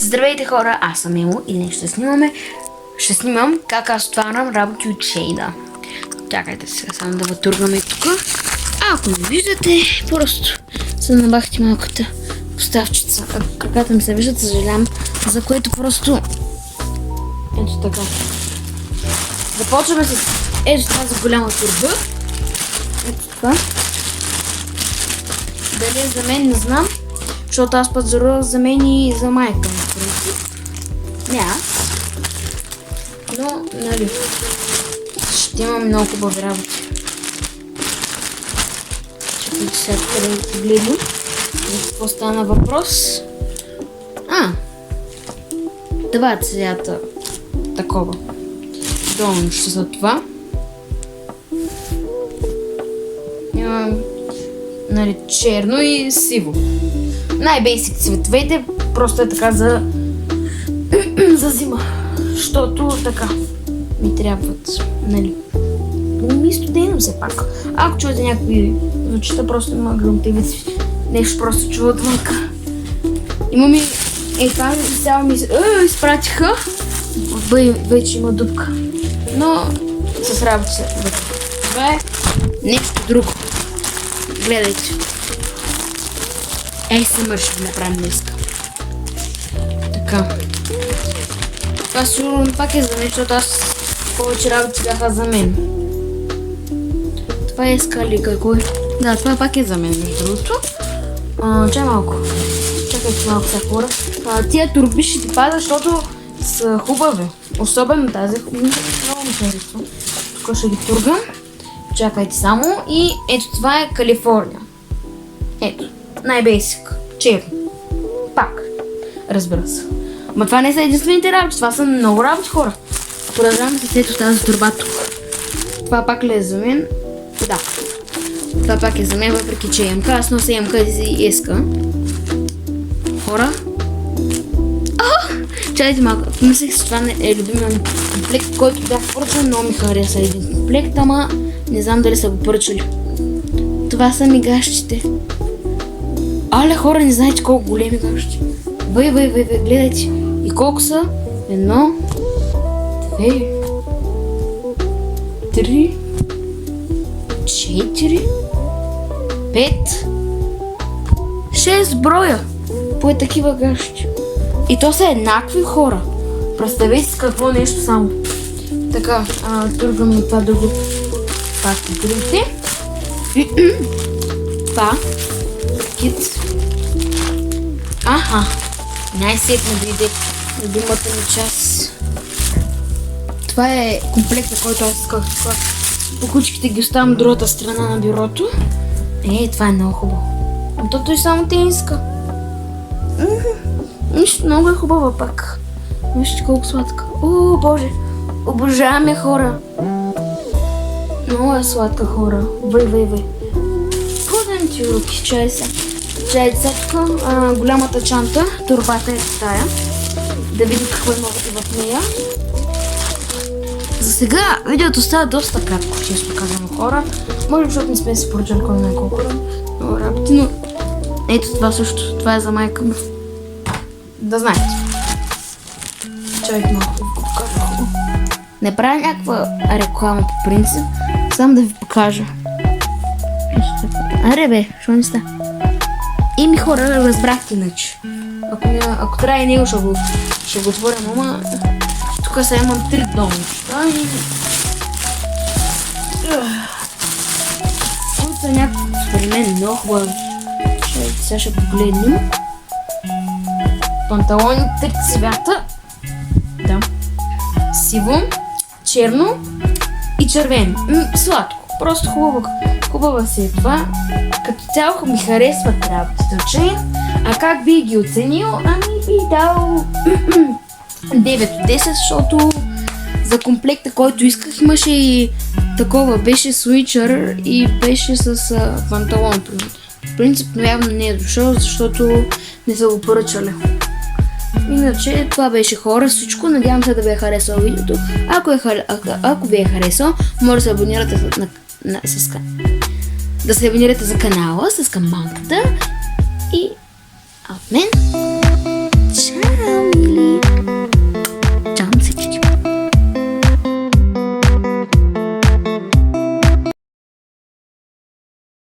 Здравейте хора, аз съм Емо и днес ще снимам как аз отварям работи от Шейда. Чакайте сега само да вътургаме тук. Ако не виждате, просто се набахте малката поставчица. Ако краката ми се виждат, съжалявам, за което просто ето така. Започваме с ето тази голяма турба. Ето това. Дали е за мен, не знам. Защото аз пазарувах за мен и за майка ми. Не аз. Но, нали, ще имам много хубави работи. Чакайте сега къде да погледнем. За какво стана въпрос? Това цвята такова. Долно ще за това. Имам, нали, черно и сиво. Най-бейсик цветовете, просто е така за зима, защото така ми трябват, нали. Ми студено все пак. Ако чуете някакви звучите, просто има гръмтевици, нещо просто чува отвънка. Има ми, тази цяло ми изпратиха, вече има дупка, но с работа се вътре. Това е нещо друго. Гледайте. ASMR ще ви направим днеска. Така. Това сигурно пак е за мен, защото аз повече работи бяха за мен. Това е скали какво е? Да, това пак е за мен, между другото. Чай малко. Чакайте малко сега хора. Тия турби ще ти пада, защото са хубави. Особено тази. Много ми харесва. Тук ще ги тургам. Чакайте само. И ето това е Калифорния. Ето. Най-бейсик. Черно. Пак. Разбира се. Ма това не са единствените работи. Това са много работи, хора. Продължаваме с ето тази турба тук. Това пак ли е за мен? Да. Това пак е за мен, въпреки че емка. Аз нося емка и си еска. Хора. Чакайте малко. Мислех, че това е любимия комплект, който бях поръчал. Много ми хареса един комплект, ама не знам дали са го поръчали. Това са мигащите. Але хора, не знаете колко големи гащи. Гледайте. И колко са? 1, 2, 3, 4, 5, 6 броя. По такива гащи. И то са еднакви, хора. Представете си какво нещо само. Така, тургаме това друго. Пак другите. Това. Кит. Най-сетне дойде любимата ми част. Това е комплектът, който аз исках. Покучките ги оставям от другата страна на бюрото. Това е много хубаво. Тото и само те иска. Нищо, много е хубава пак. Вижте колко сладка. О, боже. Обожавам я, хора. Много е сладка, хора. Подем ти руки, чай се. Чай сега тук, голямата чанта, турбата е тая. Да видим какво има в нея. За сега видеото става доста кратко, често казвам, хора. Може би, защото не сме си поръчали кой знае колко много работи, но ето това също, това е за майка ми. Да знаете. Чакайте малко да ви покажа. Не правя някаква реклама по принцип, само да ви покажа. Аре бе, що не ста? Ми хора, разбрахте иначе. Ако трябва и него ще го отворя, ама тук сега имам 3 долнища и които са някакви според мен много хубави. Сега ще погледнем. Панталони 3 цвята. Да. Сиво, черно и червено. Сладко. Просто хубава си е това. Като цяло ми харесват работите. А как би ги оценил? Би дал 9 от 10, защото за комплекта, който исках, имаше и такова. Беше свичър и беше с панталон. В принцип, но явно не е дошъл, защото не са го поръчали. Иначе това беше, хора, всичко. Надявам се да ви е харесало видеото. Ако ви е харесало, може да се абонирате да се абонирате за канала с камбанката и от мен